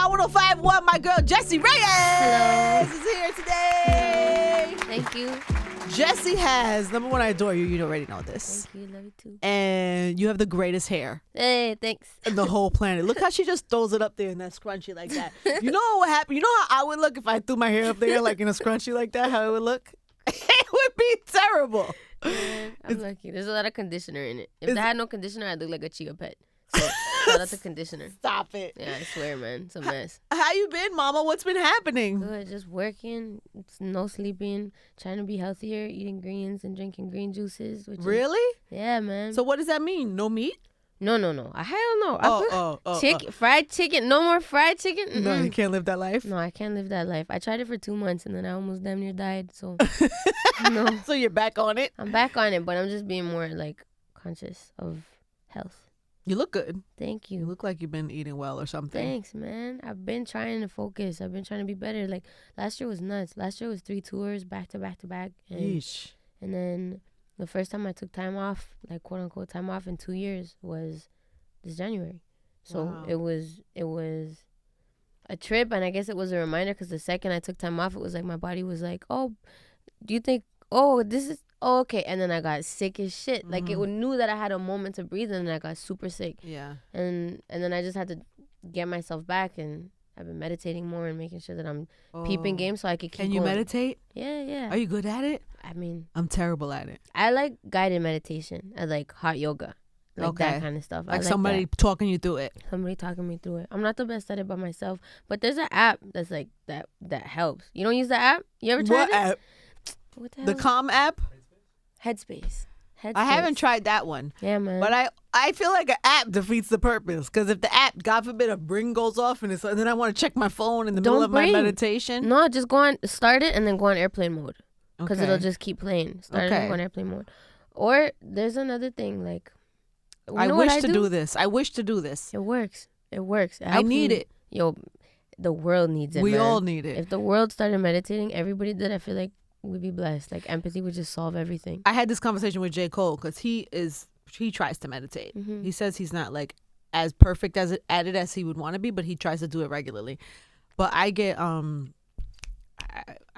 on 105.1. My girl Jessie Reyez is here today. Thank you. Jessie has, number one, I adore you. You already know this. Thank you. Love you too. And you have the greatest hair Hey, thanks. in the whole planet. Look how she just throws it up there in that scrunchie like that. You know what would happen? You know how I would look if I threw my hair up there like in a scrunchie like that? How it would look? It would be terrible. Man, I'm lucky. There's a lot of conditioner in it. If I had no conditioner, I'd look like a chia pet. So shout out to conditioner. Stop it. Yeah, I swear, man. It's a mess. How you been, mama? What's been happening? Good. Just working. No sleeping. Trying to be healthier. Eating greens and drinking green juices. Really? Yeah, man. So what does that mean? No meat? No. Hell no. Fried chicken. No more fried chicken. Mm-mm. No, you can't live that life? No, I can't live that life. I tried it for 2 months and then I almost damn near died. So, no. So you're back on it? I'm back on it, but I'm just being more like conscious of health. You look good. Thank you. You look like you've been eating well or something. Thanks, man. I've been trying to focus. I've been trying to be better. Like, last year was nuts. Last year was 3 tours back to back to back. Yeesh. And then the first time I took time off, like quote unquote time off in 2 years was this January. So wow. it was a trip, and I guess it was a reminder because the second I took time off, it was like my body was like, oh, do you think, this is, okay. And then I got sick as shit. Mm-hmm. Like, it knew that I had a moment to breathe, and then I got super sick. Yeah. And then I just had to get myself back, and I've been meditating more and making sure that I'm peeping game so I could keep going. Can you meditate? Yeah. Are you good at it? I mean, I'm terrible at it. I like guided meditation. I like hot yoga. Like that kind of stuff. Like somebody talking you through it. Somebody talking me through it. I'm not the best at it by myself, but there's an app that's like that helps. You don't use the app? You ever tried it? What app? What the hell? The Calm app? Headspace. I haven't tried that one. Yeah, man. But I feel like an app defeats the purpose. Because if the app, God forbid, a ring goes off and then I want to check my phone in the middle of my meditation. No, just start it and then go on airplane mode. Because it'll just keep playing. Start it and go on airplane mode. Or there's another thing, like, I wish to do this. I wish to do this. It works. I need it. Yo, the world needs it, We man. all need it. If the world started meditating, everybody did, I feel like we'd be blessed. Like, empathy would just solve everything. I had this conversation with J. Cole because he tries to meditate. Mm-hmm. He says he's not like as perfect at it as he would want to be, but he tries to do it regularly. But I get I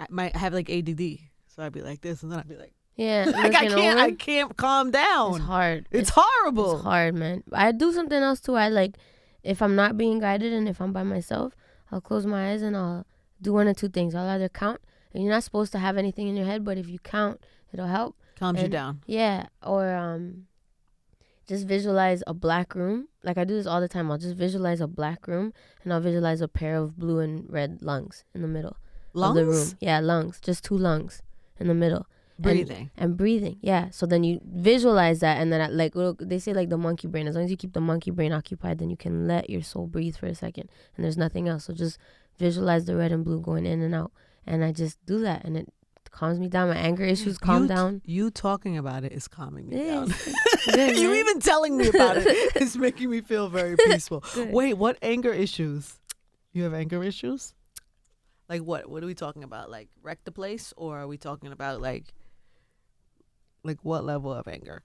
might have like ADD, so I'd be like this, and then I'd be like, yeah, like I can't calm down. It's hard. It's horrible. It's hard, man. I do something else too. I like, if I'm not being guided and if I'm by myself, I'll close my eyes and I'll do one of two things. I'll either count, and you're not supposed to have anything in your head, but if you count, it'll help. Calms you down. Yeah, or just visualize a black room. Like, I do this all the time. I'll just visualize a black room, and I'll visualize a pair of blue and red lungs in the middle of the room. Yeah, lungs. Just 2 lungs in the middle. Breathing. And breathing, yeah. So then you visualize that, and then they say like the monkey brain. As long as you keep the monkey brain occupied, then you can let your soul breathe for a second, and there's nothing else. So just visualize the red and blue going in and out, and I just do that, and it calms me down. My anger issues calm down. You talking about it is calming me down. Good, you even telling me about it is making me feel very peaceful. Wait, what anger issues? You have anger issues? Like what? What are we talking about? Like wreck the place, or are we talking about like what level of anger?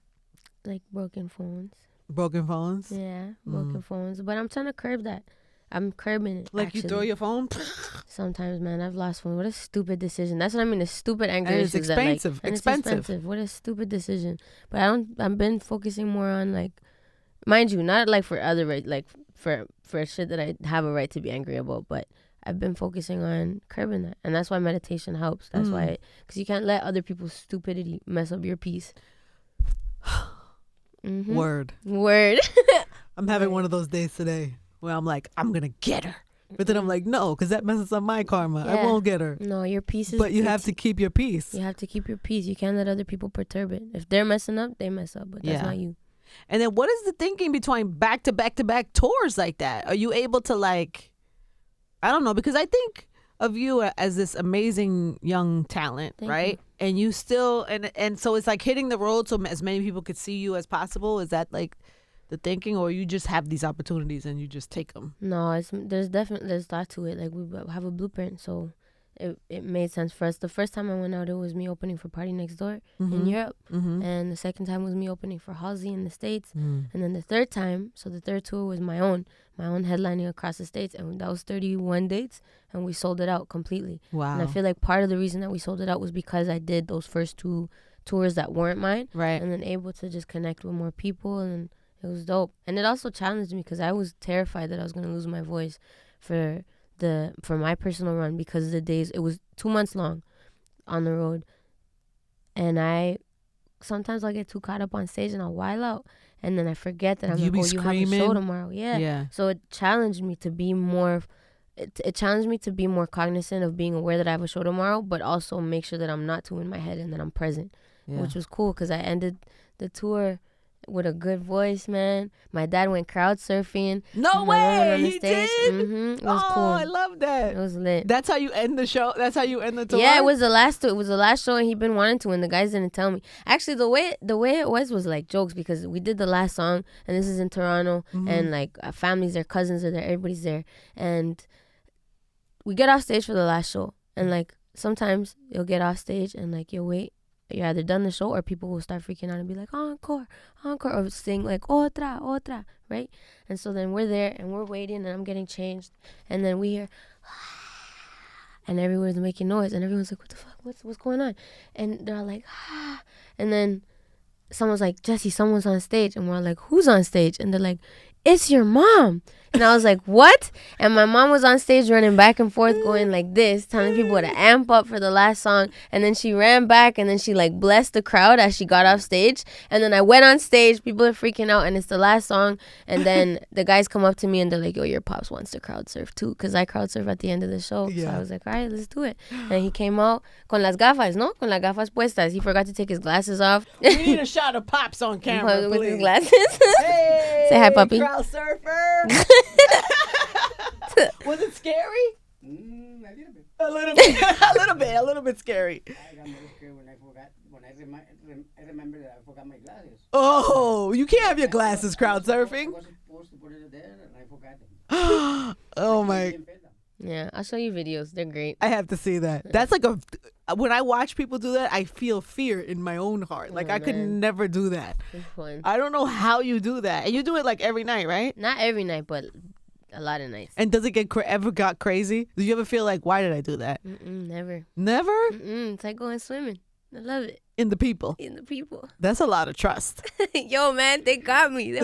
Like broken phones. Broken phones? Yeah, broken phones. But I'm trying to curb that. I'm curbing it. Like, actually. You throw your phone? Sometimes, man, I've lost phone. What a stupid decision. That's what I mean. The stupid anger issues. It's expensive. It's expensive. What a stupid decision. But I've been focusing more on, like, mind you, not like for other like for shit that I have a right to be angry about, but I've been focusing on curbing that. And that's why meditation helps. That's why, because you can't let other people's stupidity mess up your peace. Mm-hmm. Word. I'm having one of those days today where I'm like, I'm going to get her. But then I'm like, no, because that messes up my karma. Yeah. I won't get her. No, your peace is... But you have to keep your peace. You have to keep your peace. You can't let other people perturb it. If they're messing up, they mess up. But that's not you. And then what is the thinking between back-to-back-to-back tours like that? Are you able to, like... I don't know, because I think of you as this amazing young talent, Thank right? You. And you still, and so it's like hitting the road so as many people could see you as possible. Is that like the thinking, or you just have these opportunities and you just take them? No, there's a lot to it. Like, we have a blueprint, so it made sense for us. The first time I went out, it was me opening for Party Next Door in Europe. And the second time was me opening for Halsey in the States. And then the third time, so the third tour was my own headlining across the States. And that was 31 dates. And we sold it out completely. Wow. And I feel like part of the reason that we sold it out was because I did those first 2 tours that weren't mine. Right. And then able to just connect with more people. And it was dope. And it also challenged me because I was terrified that I was going to lose my voice for my personal run, because the days, it was 2 months long on the road, and sometimes I'll get too caught up on stage and I'll wild out, and then I forget that you have a show tomorrow. Yeah. So it challenged me to be more it challenged me to be more cognizant of being aware that I have a show tomorrow, but also make sure that I'm not too in my head and that I'm present, which was cool because I ended the tour with a good voice, man. My dad went crowd surfing. No way, he did. It was cool. I love that. It was lit. That's how you end the show. That's how you end the tour. Yeah, it was the last. It was the last show, and he'd been wanting to, and the guys didn't tell me. Actually, the way it was like jokes, because we did the last song, and this is in Toronto, and like families, their cousins are there, everybody's there, and we get off stage for the last show, and like sometimes you'll get off stage and like you'll wait. You're either done the show or people will start freaking out and be like, encore, encore, or sing like, otra, otra, right? And so then we're there and we're waiting and I'm getting changed. And then we hear, and everyone's making noise and everyone's like, what the fuck, what's going on? And they're all like, ah. And then someone's like, Jessie, someone's on stage. And we're all like, who's on stage? And they're like, it's your mom. And I was like, what? And my mom was on stage running back and forth going like this, telling people to amp up for the last song. And then she ran back and then she like blessed the crowd as she got off stage. And then I went on stage. People are freaking out and it's the last song. And then the guys come up to me and they're like, yo, your pops wants to crowd surf too. Because I crowd surf at the end of the show. Yeah. So I was like, all right, let's do it. And he came out con las gafas, ¿no? Con las gafas puestas. He forgot to take his glasses off. We need a shot of Pops on camera, with please. his glasses. Hey, say hi, puppy. Crowd surfer. Was it scary? A little bit scary. I got more scared when I remember that I forgot my glasses. Oh, you can't have your glasses crowd surfing. I wasn't supposed to put it there and I forgot them. Oh my. Yeah, I'll show you videos. They're great. I have to see that. That's like when I watch people do that, I feel fear in my own heart. Like I could never do that. It's fun. I don't know how you do that. And you do it like every night, right? Not every night, but a lot of nights. And does it get ever got crazy? Do you ever feel like, why did I do that? Never. Never? It's like going swimming. I love it. In the people. That's a lot of trust. Yo, man, they got me.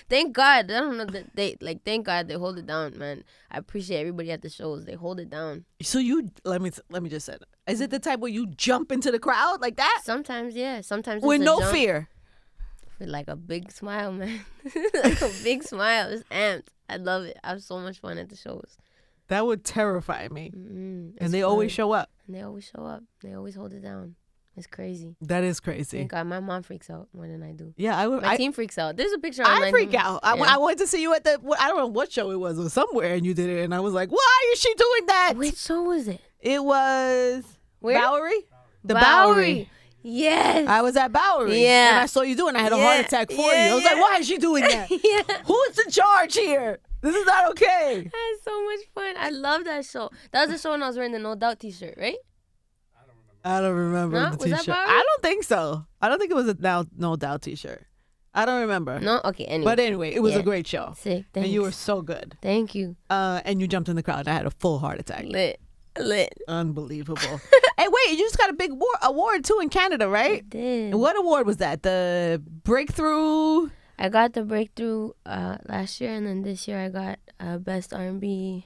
Thank God. I don't know that thank God they hold it down, man. I appreciate everybody at the shows. They hold it down. So you, let me just say, is it the type where you jump into the crowd like that? Sometimes, yeah. Sometimes with no fear. With like a big smile, man. Like a big smile. Just amped. I love it. I have so much fun at the shows. That would terrify me. And they always show up. And they always show up. They always hold it down. It's crazy. That is crazy. Thank God, my mom freaks out more than I do. Yeah, my team freaks out. There's a picture online. I freak out. I went to see you at I don't know what show it was somewhere, and you did it, and I was like, why is she doing that? Which show was it? It was Bowery. The Bowery. Yes. I was at Bowery. Yeah. And I saw you doing it. I had a heart attack for you. I was like, why is she doing that? Who's in charge here? This is not okay. I had so much fun. I love that show. That was the show when I was wearing the No Doubt t-shirt, right? I don't remember the t-shirt. I don't think so. I don't think it was a No Doubt t-shirt. I don't remember. No? Okay, anyway. But anyway, it was a great show. Sick. Thanks. And you were so good. Thank you. And you jumped in the crowd. I had a full heart attack. Lit. Unbelievable. Hey, wait, you just got a big award too in Canada, right? I did. What award was that? The Breakthrough? I got the Breakthrough last year, and then this year I got Best R&B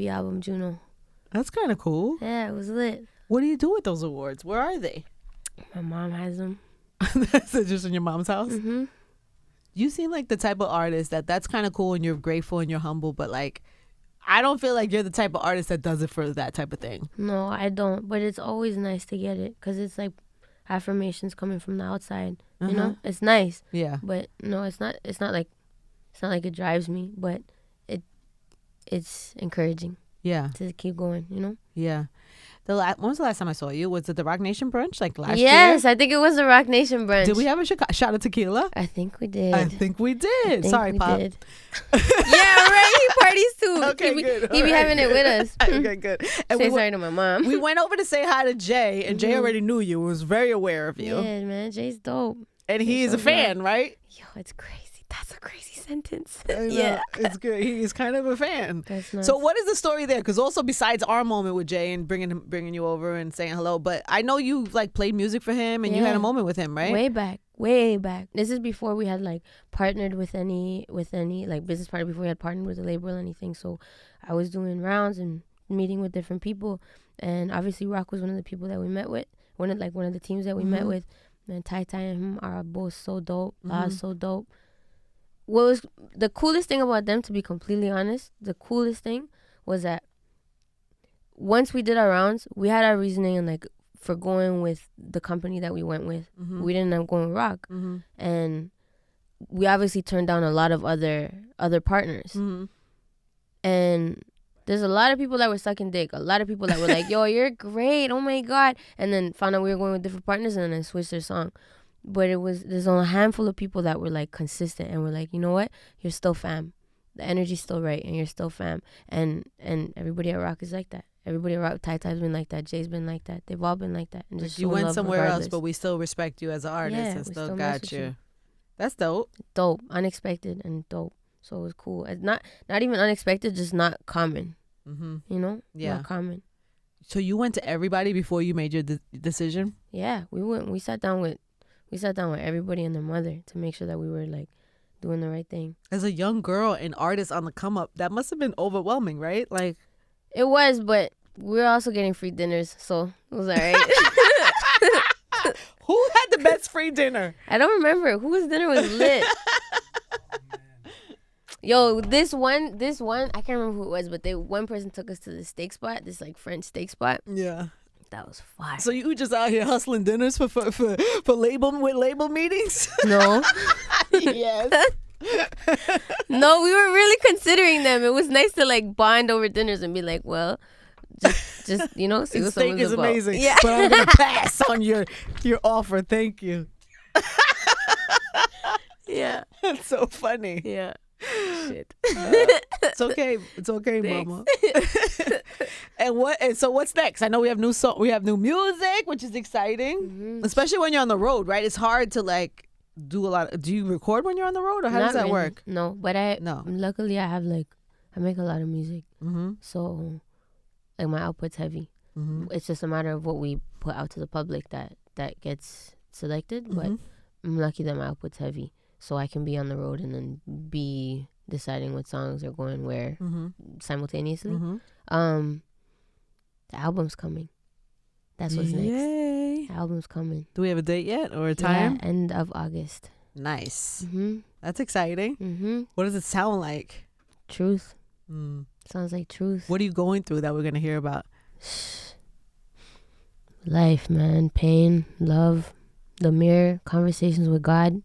album, Juno. That's kind of cool. Yeah, it was lit. What do you do with those awards? Where are they? My mom has them. That's just in your mom's house? Mm-hmm. You seem like the type of artist that's kind of cool and you're grateful and you're humble, but like, I don't feel like you're the type of artist that does it for that type of thing. No, I don't. But it's always nice to get it because it's like affirmations coming from the outside. You know, it's nice. Yeah. But no, it's not like it drives me, but it's encouraging. Yeah. To keep going, you know? Yeah. When was the last time I saw you? Was it the Rock Nation brunch like last year? Yes, I think it was the Rock Nation brunch. Did we have a shot of tequila? I think we did. I think we did. Sorry, we Pop. did. Yeah, right. He parties too. Okay, good. He be having it with us. Okay, good. And Say sorry to my mom. we went over to say hi to Jay, and Jay already knew you. Was very aware of you. Yeah, man. Jay's dope. And he is a fan, right? Yo, it's crazy. That's a crazy sentence. Yeah, it's good. He's kind of a fan. That's nuts. So what is the story there? Because also besides our moment with Jay and bringing you over and saying hello, but I know you like played music for him and you had a moment with him, right? Way back. This is before we had like partnered with any like business partner, before we had partnered with a label or anything. So I was doing rounds and meeting with different people, and obviously Rock was one of the people that we met with, one of the teams that we met with. And Tai and him are both so dope. So dope. What was the coolest thing about them, to be completely honest, the coolest thing was that once we did our rounds, we had our reasoning and like for going with the company that we went with. We didn't end up going with Rock. And we obviously turned down a lot of other partners. And there's a lot of people that were sucking dick. A lot of people that were like, yo, you're great. Oh my God. And then found out we were going with different partners and then switched their song. But there's only a handful of people that were like consistent and were like, you know what? You're still fam. The energy's still right and you're still fam. And everybody at Rock is like that. Everybody at Rock, Ty's been like that. Jay's been like that. They've all been like that. And just you went somewhere regardless. else, but we still respect you as an artist and still got you. That's dope. Dope. Unexpected and dope. So it was cool. It's not even unexpected, just not common. You know? Yeah. Not common. So you went to everybody before you made your decision? We went. We sat down with everybody and their mother to make sure that we were like doing the right thing. As a young girl and artist on the come up, that must have been overwhelming, right? Like it was, but we were also getting free dinners, so it was all right. Who had the best free dinner? I don't remember. Whose dinner was lit? Yo, this one, I can't remember who it was, but one person took us to the steak spot, this like French steak spot. Yeah. That was fire. So you just out here hustling dinners for label meetings? No. Yes. No, we were really considering them. It was nice to like bond over dinners and be like, well, just see what steak someone's is about. amazing. Yeah. But I'm gonna pass on your offer. Thank you. Yeah. That's so funny. Yeah. Shit. It's okay, mama. And so what's next? I know we have new music, which is exciting. Especially when you're on the road, right? It's hard to like do a lot. Do you record when you're on the road, or how does that work? No, but luckily I make a lot of music. So like my output's heavy. It's just a matter of what we put out to the public that gets selected. But I'm lucky that my output's heavy, so I can be on the road and then be deciding what songs are going where simultaneously. The album's coming. That's what's next. Yay. The album's coming. Do we have a date yet or a time? Yeah, end of August. Nice. That's exciting. What does it sound like? Truth. Sounds like truth. What are you going through that we're going to hear about? Life, man. Pain, love, the mirror, conversations with God,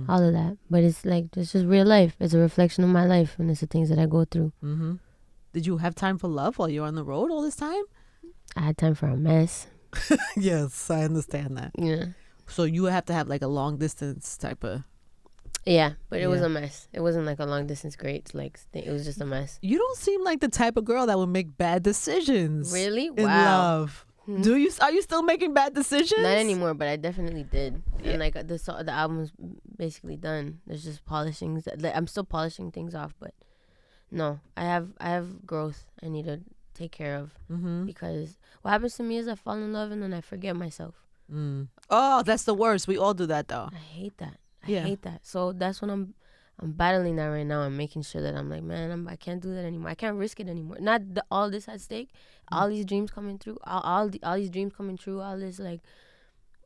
all of that. But it's just real life. It's a reflection of my life, and it's the things that I go through. Did you have time for love while you were on the road all this time? I had time for a mess. Yes, I understand that. Yeah. So you would have to have like a long distance type of... Yeah, but it was a mess. It wasn't like a long distance great. It was just a mess. You don't seem like the type of girl that would make bad decisions. Really? In love. Are you still making bad decisions? Not anymore, but I definitely did. Yeah. And like the album's basically done. There's just polishing. I'm still polishing things off, but no, I have growth I need to take care of because what happens to me is I fall in love and then I forget myself. Oh, that's the worst. We all do that though. I hate that. I hate that. So that's when I'm battling that right now. I'm making sure that I'm like, man, I can't do that anymore. I can't risk it anymore. Not all this at stake. All these dreams coming through. All these dreams coming true. All this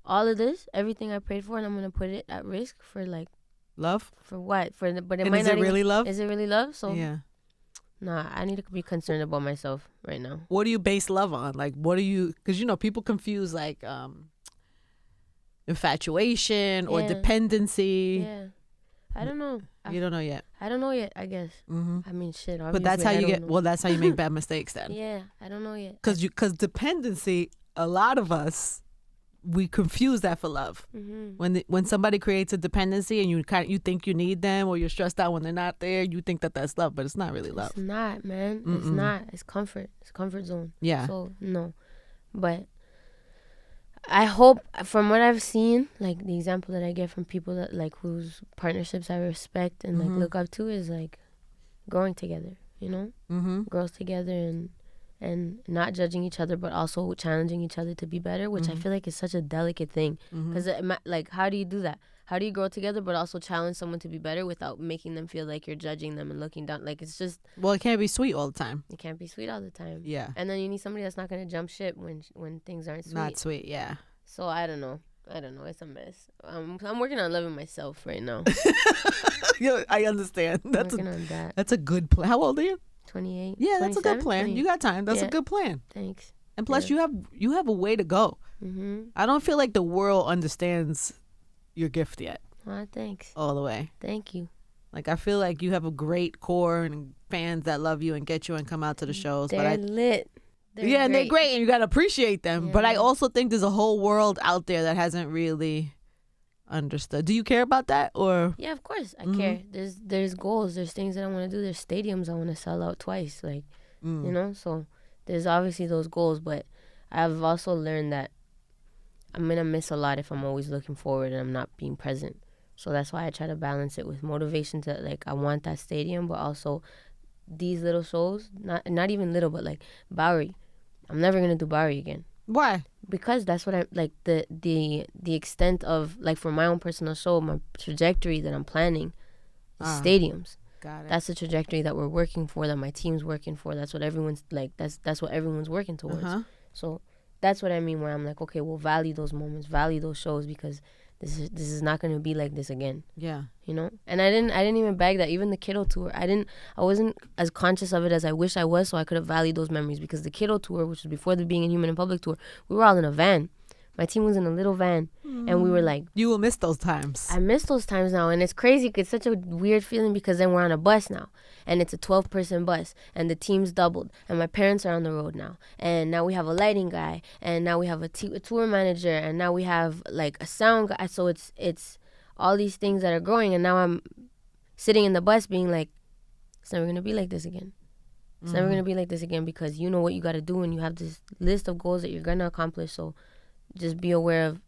all of this. Everything I prayed for, and I'm gonna put it at risk for like love. For what? But it and might is not it really love? Is it really love? So yeah. Nah, I need to be concerned about myself right now. What do you base love on? Like, what do you? Because people confuse like infatuation or dependency. Yeah. I don't know. You don't know yet. I don't know yet, I guess. Mm-hmm. I mean, shit. But that's how obviously, you I get. don't know. Well, that's how you make bad mistakes then. Yeah, I don't know yet. Because dependency, a lot of us, we confuse that for love. Mm-hmm. When somebody creates a dependency and you think you need them, or you're stressed out when they're not there, you think that's love, but it's not really love. It's not, man. Mm-mm. It's not. It's comfort. It's comfort zone. Yeah. So no, but I hope, from what I've seen, like the example that I get from people that like whose partnerships I respect and like Mhm. look up to is like growing together. You know, Mm-hmm. growth together and not judging each other, but also challenging each other to be better, which I Mhm. feel like is such a delicate thing. Mm-hmm. Because like, how do you do that? How do you grow together, but also challenge someone to be better without making them feel like you're judging them and looking down? Like, it's just, Well, it can't be sweet all the time. it can't be sweet all the time. Yeah. And then you need somebody that's not gonna jump ship when things aren't sweet. Not sweet. Yeah. So I don't know. It's a mess. I'm working on loving myself right now. Yeah, I understand. I'm That's working on that. a good plan. How old are you? 28. Yeah, that's a good 27, plan. 20. You got time. That's a Yeah. good plan. Thanks. And plus, Yeah. you have a way to go. Mm-hmm. I don't feel like the world understands your gift yet Thanks. all the way. Thank you. Like, I feel like you have a great core and fans that love you and get you and come out to the shows. They're But lit. and they're great, and you gotta appreciate them. But I Yeah. also think there's a whole world out there that hasn't really understood. Do you care about that, or? Yeah, of course I Mhm. care. There's goals. There's things that I want to do. There's stadiums I want to sell out twice. Like, Mm. you know, so there's obviously those goals, but I've also learned that I'm gonna miss a lot if I'm always looking forward and I'm not being present. So that's why I try to balance it with motivation to, like, I want that stadium, but also these little shows, not even little, but like Bowery. I'm never gonna do Bowery again. Why? Because that's what I like, the extent of, like, for my own personal show, my trajectory that I'm planning is stadiums. Got it. That's the trajectory that we're working for, that my team's working for. That's what everyone's like. That's what everyone's working towards. Uh-huh. So that's what I mean, where I'm like, okay, we'll value those moments, value those shows, because this is not going to be like this again. Yeah. You know. And I didn't even bag that. Even the Kiddo tour, I wasn't as conscious of it as I wish I was. So I could have valued those memories, because the Kiddo tour, which was before the Being in Human in Public tour, we were all in a van. My team was in a little van, and we were like, You will miss those times. I miss those times now, and it's crazy. It's such a weird feeling, because then we're on a bus now, and it's a 12-person bus, and the team's doubled, and my parents are on the road now, and now we have a lighting guy, and now we have a tour manager, and now we have like a sound guy. So it's all these things that are growing, and now I'm sitting in the bus being like, it's never gonna be like this again. It's never gonna be like this again, because you know what you got to do, and you have this list of goals that you're gonna accomplish. So just be aware of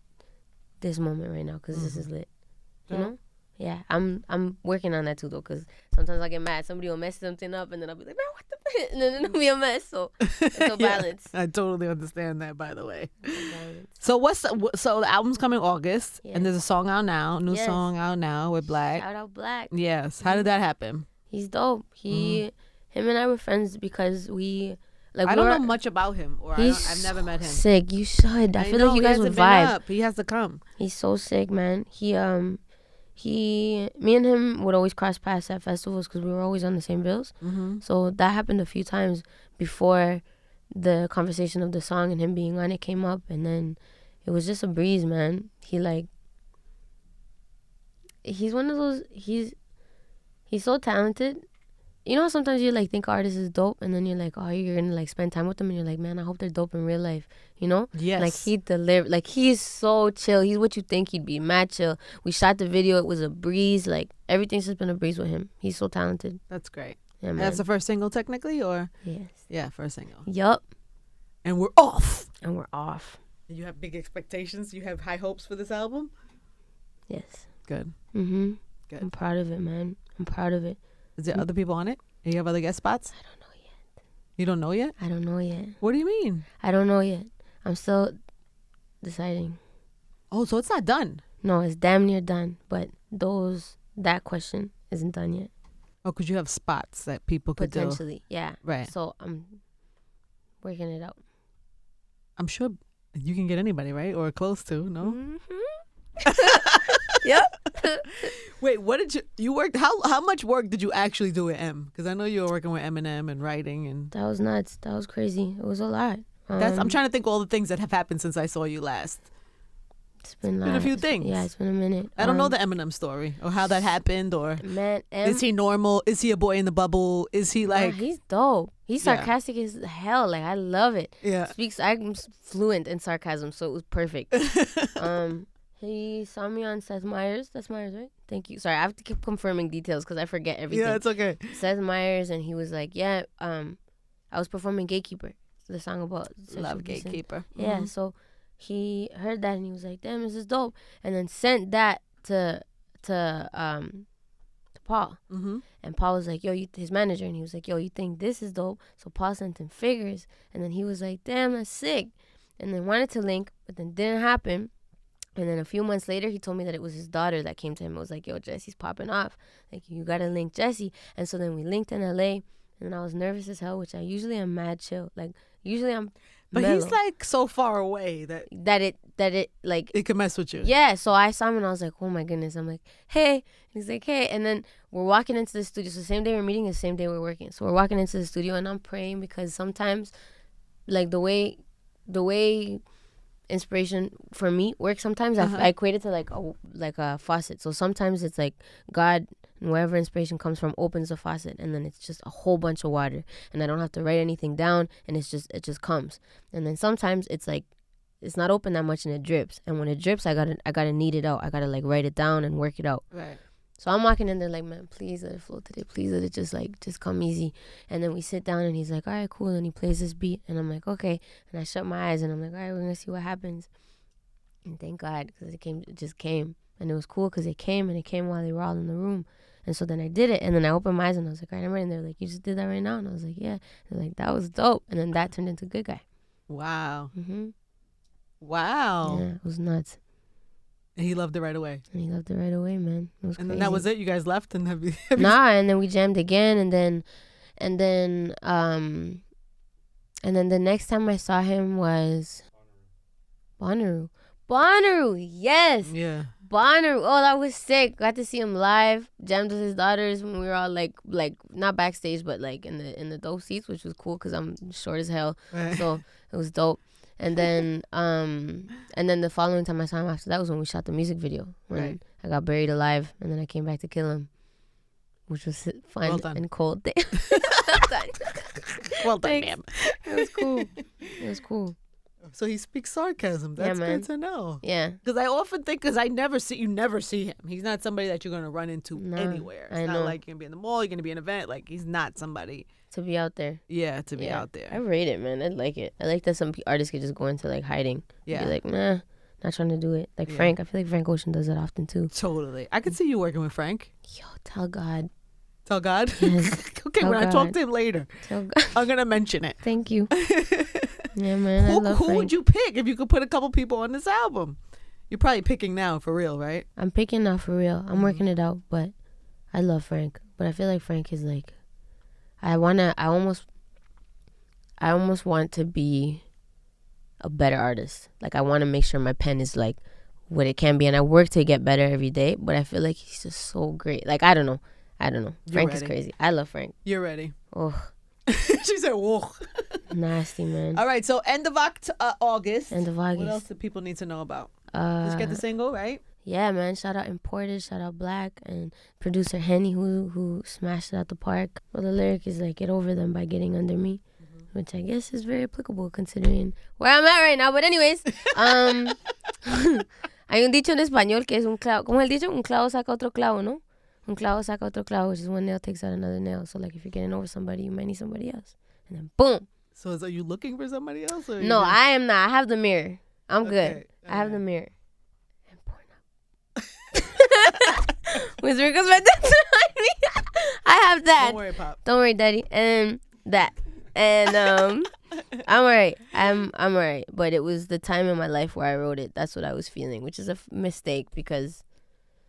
this moment right now, because this is lit. You know? Yeah, I'm working on that too, though, because sometimes I get mad. Somebody will mess something up, and then I'll be like, man, what the and then it'll be a mess. So it's a balance. I totally understand that, by the way. It's a balance. So the album's coming August, Yes. and there's a song out now, new Yes. song out now with Black. Shout out Black. Yes. How did that happen? He's dope. Him and I were friends because we, like, I don't know much about him, or I've never met him. Sick. You should. I feel know, like you he guys would hasn't been vibe. up. He has to come. He's so sick, man. Me and him would always cross paths at festivals because we were always on the same bills. Mm-hmm. So that happened a few times before the conversation of the song and him being on it came up, and then it was just a breeze, man. He's one of those. He's so talented. You know, sometimes you like think artist is dope, and then you're like, oh, you're gonna like spend time with them, and you're like, man, I hope they're dope in real life. You know? Yes. Like, he delivered. Like, he's so chill. He's what you think he'd be. Mad chill. We shot the video. It was a breeze. Like, everything's just been a breeze with him. He's so talented. That's great. Yeah, And man. that's the first single, technically, or? Yes. Yeah, first single. Yup. And we're off. And we're off. You have big expectations? You have high hopes for this album? Yes. Good. Mm-hmm. Good. I'm proud of it, man. I'm proud of it. Is there other people on it? You have other guest spots? I don't know yet. You don't know yet? I don't know yet. What do you mean? I don't know yet. I'm still deciding. Oh, so it's not done. No, it's damn near done. But that question isn't done yet. Oh, because you have spots that people could do. Potentially, yeah. Right. So I'm working it out. I'm sure you can get anybody, right? Or close to, no? Mm-hmm. Yep. Wait, what did you worked? How much work did you actually do with M? Because I know you were working with Eminem and writing, and That was nuts. That was crazy. It was a lot. I'm trying to think all the things that have happened since I saw you last. It's been a few things. Yeah, it's been a minute. I don't know the Eminem story or how that happened, or man. Is he normal? Is he a boy in the bubble? Is he like? He's dope. He's sarcastic as hell. Like I love it. Yeah. I'm fluent in sarcasm, so it was perfect. He saw me on Seth Meyers. That's Meyers, right? Thank you. Sorry, I have to keep confirming details because I forget everything. Yeah, it's okay. Seth Meyers, and he was like, "Yeah, I was performing Gatekeeper, the song about Love Gatekeeper." Yeah, Mm-hmm. so he heard that and he was like, "Damn, this is dope," and then sent that to Paul. Mm-hmm. And Paul was like, "Yo, his manager," and he was like, "Yo, you think this is dope?" So Paul sent him figures, and then he was like, "Damn, that's sick," and then wanted to link, but then didn't happen. And then a few months later, he told me that it was his daughter that came to him. It was like, "Yo, Jessie's popping off. Like, you gotta link Jessie." And so then we linked in LA, and then I was nervous as hell, which I usually am mad chill. Like, usually I'm But mellow. he's like so far away that it like it could mess with you. yeah. So I saw him and I was like, "Oh my goodness!" I'm like, "Hey," and he's like, "Hey," and then we're walking into the studio. So the same day we're meeting, the same day we're working. So we're walking into the studio, and I'm praying because sometimes, like the way inspiration for me works, sometimes I equate it to like a faucet. So sometimes it's like God, and wherever inspiration comes from, opens the faucet, and then it's just a whole bunch of water, and I don't have to write anything down, and it just comes. And then sometimes it's like it's not open that much and it drips, and when it drips, I gotta knead it out. I gotta like write it down and work it out. Right. So I'm walking in there like, "Man, please let it flow today. Please let it just come easy." And then we sit down and he's like, "All right, cool." And he plays this beat and I'm like, "Okay." And I shut my eyes and I'm like, "All right, we're gonna see what happens." And thank God, because it just came, and it was cool because it came while they were all in the room. And so then I did it, and then I opened my eyes and I was like, "All right, I'm ready." And they're like, "You just did that right now?" And I was like, "Yeah." And they're like, "That was dope." And then that turned into Good Guy. Wow. Mm-hmm. Wow. Yeah, it was nuts. And he loved it right away. And he loved it right away, man. It was And crazy. then that was it. You guys left and have you Nah, and then we jammed again, and then the next time I saw him was Bonnaroo. Yes. Yeah. Bonnaroo. Oh, that was sick. Got to see him live. Jammed with his daughters when we were all like not backstage, but like in the dope seats, which was cool because I'm short as hell. Right. So it was dope. And then the following time I saw him after that was when we shot the music video, when I got buried alive, and then I came back to kill him, which was fun and cold. Well done, ma'am. It was cool. It was cool. So he speaks sarcasm. That's man. good to know. Yeah. Because I often think, because you never see him. He's not somebody that you're going to run into anywhere. It's not like you're going to be in the mall, you're going to be in an event. Like, he's not somebody. To be out there. Yeah, to be out there. I rate it, man. I like it. I like that some artists could just go into like hiding. Yeah. Be like, nah, not trying to do it. Like Frank. I feel like Frank Ocean does that often too. Totally. I could see you working with Frank. Yo, tell God. Tell God? Yes. Okay, Tell when I God. talk to him later, Tell God. I'm going to mention it. Thank you. Yeah, man. I love Who Frank. would you pick if you could put a couple people on this album? You're probably picking now for real, right? I'm picking now for real. I'm working it out, but I love Frank. But I feel like Frank is like, I almost want to be a better artist. Like, I want to make sure my pen is like what it can be, and I work to get better every day, but I feel like he's just so great. Like, I don't know. Frank is crazy. I love Frank. You're ready. Oh, She said, whoa. nasty, man. All right, so end of August. End of August. What else do people need to know about? Just get the single, right? Yeah, man. Shout out Imported, shout out Black, and producer Henny who smashed it out the park. Well, the lyric is like, "Get over them by getting under me," which I guess is very applicable considering where I'm at right now. But anyways, hay un dicho en español que es un clavo. ¿Cómo es el dicho? Un clavo saca otro clavo, ¿no? Un clavo saca otro clavo, which is one nail takes out another nail. So like if you're getting over somebody, you might need somebody else. And then boom. So are you looking for somebody else? Or No, I am not. I have the mirror. I'm Okay, good. I have the mirror. And Whispering goes right down to me. I have that. Don't worry, Pop. Don't worry, Daddy. And that. And I'm alright. I'm alright. But it was the time in my life where I wrote it. That's what I was feeling, which is a mistake because.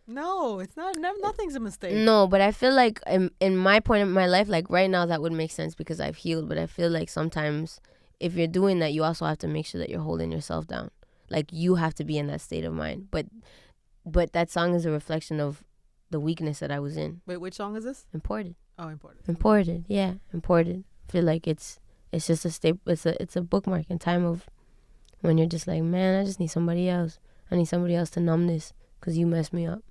No, it's not. Nothing's a mistake. No, but I feel like in my point in my life, like right now, that would make sense because I've healed. But I feel like sometimes if you're doing that, you also have to make sure that you're holding yourself down. Like you have to be in that state of mind. But that song is a reflection of the weakness that I was in. Wait, which song is this? Imported. Oh, Imported. Imported. Yeah, Imported. I feel like it's just a staple. It's a bookmark in time of when you're just like, man, I just need somebody else. I need somebody else to numb this because you messed me up.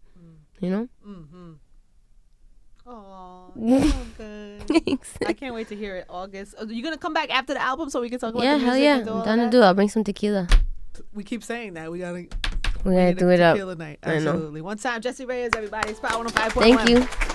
You know? Mm-hmm. Oh, so good. Thanks. I can't wait to hear it. August. Are you gonna come back after the album so we can talk about Yeah, the music? hell yeah. And do all I'm of down to that? do it. I'll bring some tequila. We keep saying that. We gotta We gotta do it up. tequila night. I know. Absolutely. One time, Jessie Reyez, everybody. It's Power 105.1. Thank you.